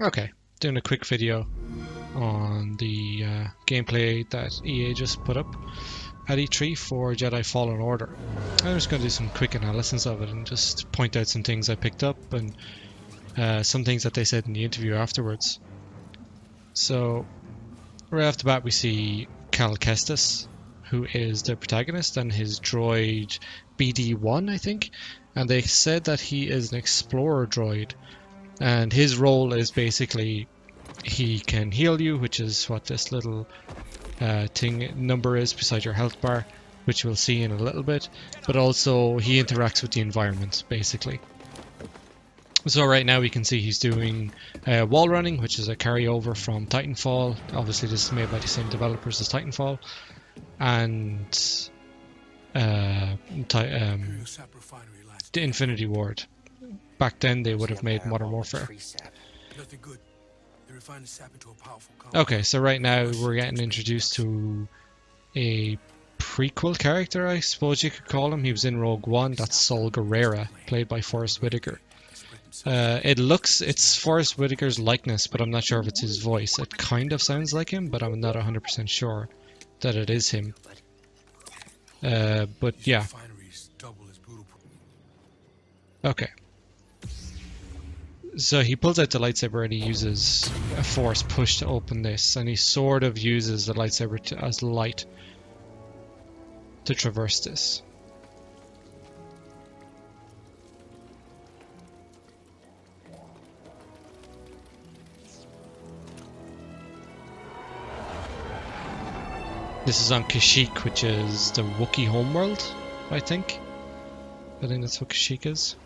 Okay, doing a quick video on the gameplay that EA just put up at E3 for Jedi Fallen Order. I'm just going to do some quick analysis of it and just point out some things I picked up and some things that they said in the interview afterwards. So, right off the bat we see Cal Kestis, who is the protagonist, and his droid BD-1, I think, and they said that he is an explorer droid, and his role is basically he can heal you, which is what this little number is beside your health bar, which we'll see in a little bit, but also he interacts with the environment basically. So right now we can see he's doing wall running, which is a carryover from Titanfall. Obviously this is made by the same developers as Titanfall, and the Infinity Ward. Back then they would have made Modern Warfare. Okay, so right now we're getting introduced to a prequel character, I suppose you could call him. He was in Rogue One. That's Saul Guerrera, played by Forrest Whitaker. It's Forrest Whitaker's likeness, but I'm not sure if it's his voice. It kind of sounds like him, but I'm not 100% sure that it is him. But yeah. Okay. So he pulls out the lightsaber and he uses a force push to open this, and he sort of uses the lightsaber as light to traverse this. This is on Kashyyyk, which is the Wookiee homeworld, I think. I think that's what Kashyyyk is.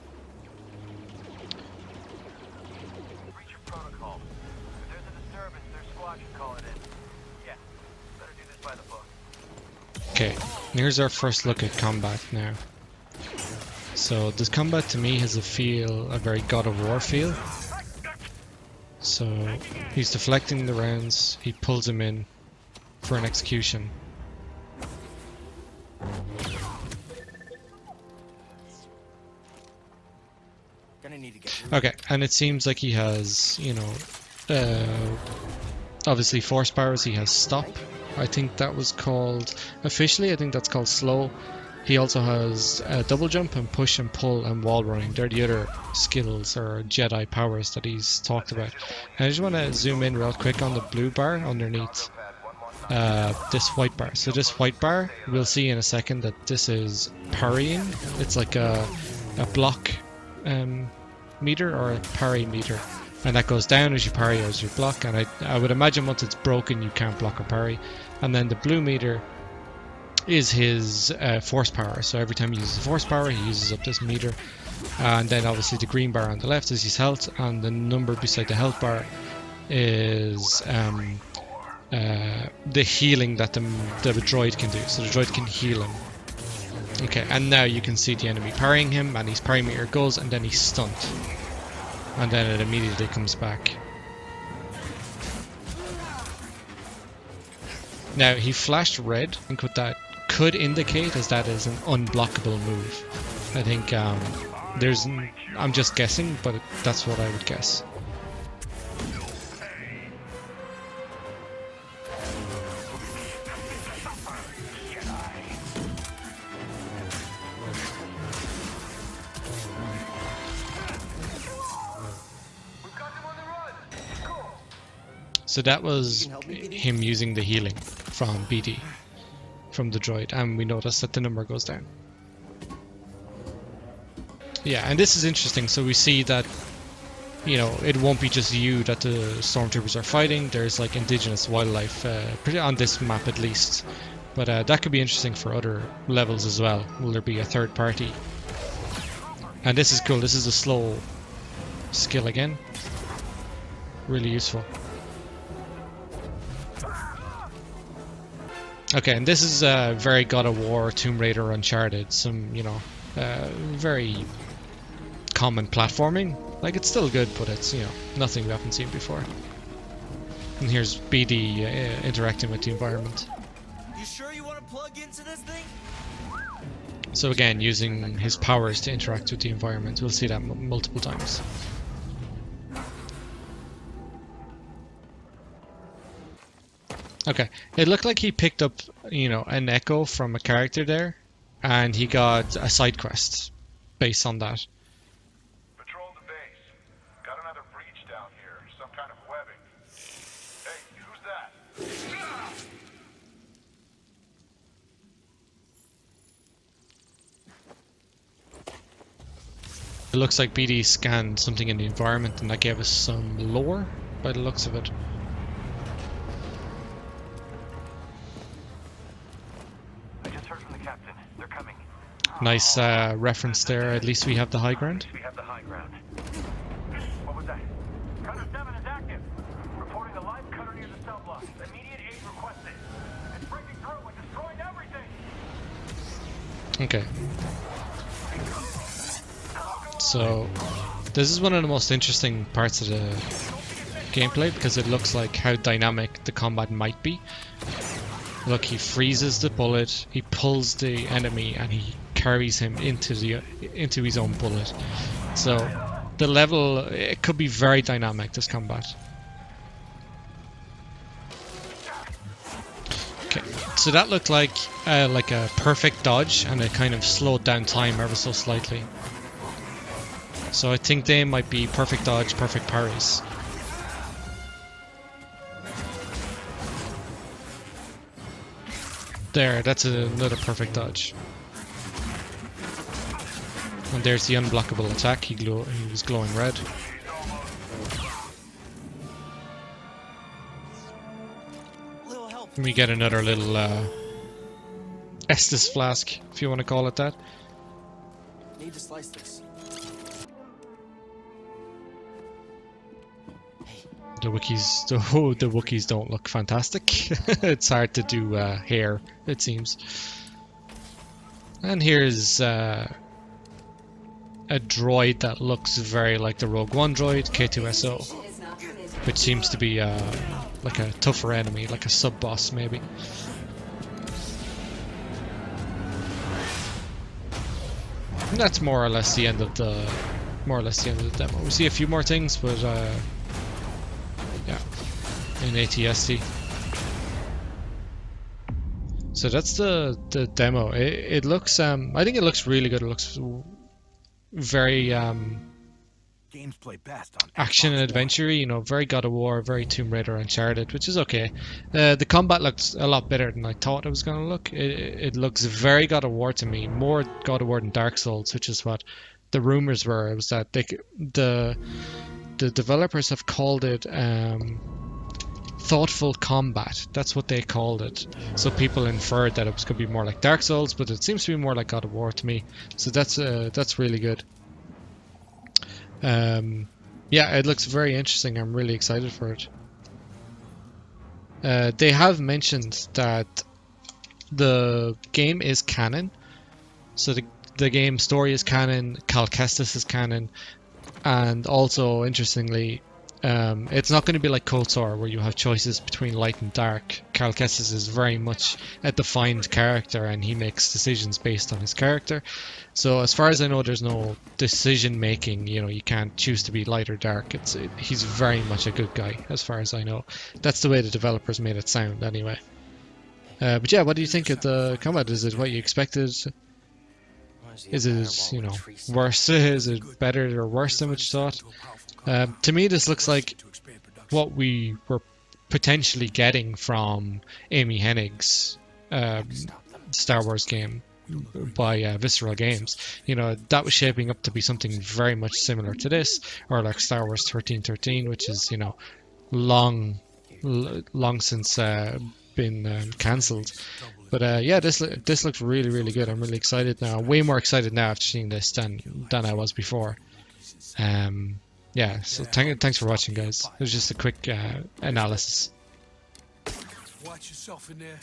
Okay, here's our first look at combat now. So this combat to me has a very God of War feel. So he's deflecting the rounds, he pulls him in for an execution. Okay, and it seems like he has, obviously force powers. He has stop. I think that was called, officially, I think that's called slow. He also has double jump and push and pull and wall running. They're the other skills or Jedi powers that he's talked about. And I just want to zoom in real quick on the blue bar underneath this white bar. So this white bar, we'll see in a second that this is parrying. It's like a block meter or a parry meter. And that goes down as you parry or as you block, and I would imagine once it's broken you can't block or parry. And then the blue meter is his force power, so every time he uses force power he uses up this meter. And then obviously the green bar on the left is his health, and the number beside the health bar is the healing that the droid can do, so the droid can heal him. Okay, and now you can see the enemy parrying him, and his parry meter goes, and then he's stunned. And then it immediately comes back. Now he flashed red. I think what that could indicate is that is an unblockable move. I think I'm just guessing, but that's what I would guess. So that was him using the healing from BD, from the droid, and we notice that the number goes down. Yeah, and this is interesting. So we see that, it won't be just you that the stormtroopers are fighting. There's like indigenous wildlife, on this map at least. But that could be interesting for other levels as well. Will there be a third party? And this is cool. This is a slow skill again. Really useful. Okay, and this is very God of War, Tomb Raider, Uncharted. Some, very common platforming. Like, it's still good, but it's, nothing we haven't seen before. And here's BD interacting with the environment. You sure you want to plug into this thing? So again, using his powers to interact with the environment. We'll see that multiple times. Okay, it looked like he picked up, an echo from a character there, and he got a side quest based on that. Patrol the base. Got another breach down here. Some kind of webbing. Hey, who's that? It looks like BD scanned something in the environment, and that gave us some lore by the looks of it. I just heard from the captain. They're coming. Nice reference there. At least we have the high ground. We have the high ground. What was that? Cutter 7 is active. Reporting a live cutter near the cell block. Immediate aid requested. It's breaking through and destroying everything. Okay. So, this is one of the most interesting parts of the gameplay because it looks like how dynamic the combat might be. Look, he freezes the bullet, he pulls the enemy, and he carries him into his own bullet. So, the level, it could be very dynamic, this combat. Okay, so that looked like a perfect dodge, and it kind of slowed down time ever so slightly. So I think they might be perfect dodge, perfect parries. There, that's another perfect dodge. And there's the unblockable attack. He was glowing red. Little help. And we get another little Estus flask, if you want to call it that. Need to slice this. The Wookiees don't look fantastic. It's hard to do hair, it seems. And here's a droid that looks very like the Rogue One droid, K2SO, which seems to be like a tougher enemy, like a sub-boss maybe. And that's more or less the end of the demo. We see a few more things, but yeah, in ATST. So that's the demo. It looks I think it looks really good. It looks very Games play best on action and adventure, very God of War, very Tomb Raider, Uncharted, which is okay. The combat looks a lot better than I thought it was going to look. It looks very God of War to me, more God of War than Dark Souls, which is what the rumors were. It was that the developers have called it thoughtful combat. That's what they called it. So people inferred that it was going to be more like Dark Souls, but it seems to be more like God of War to me. So that's really good. Yeah, it looks very interesting. I'm really excited for it. They have mentioned that the game is canon. So the game story is canon, Cal Kestis is canon, and also, interestingly, it's not going to be like KOTOR where you have choices between light and dark. Cal Kestis is very much a defined character, and he makes decisions based on his character. So as far as I know, there's no decision making. You can't choose to be light or dark. He's very much a good guy, as far as I know. That's the way the developers made it sound, anyway. But yeah, what do you think of the combat? Is it what you expected? Is it, worse? Is it better or worse than what you thought? To me, this looks like what we were potentially getting from Amy Hennig's Star Wars game by Visceral Games. That was shaping up to be something very much similar to this, or like Star Wars 1313, which is, long since been cancelled. But yeah, this looks really, really good. I'm really excited now. Way more excited now after seeing this than I was before. Yeah, so thanks for watching, guys. It was just a quick analysis. Watch yourself in there.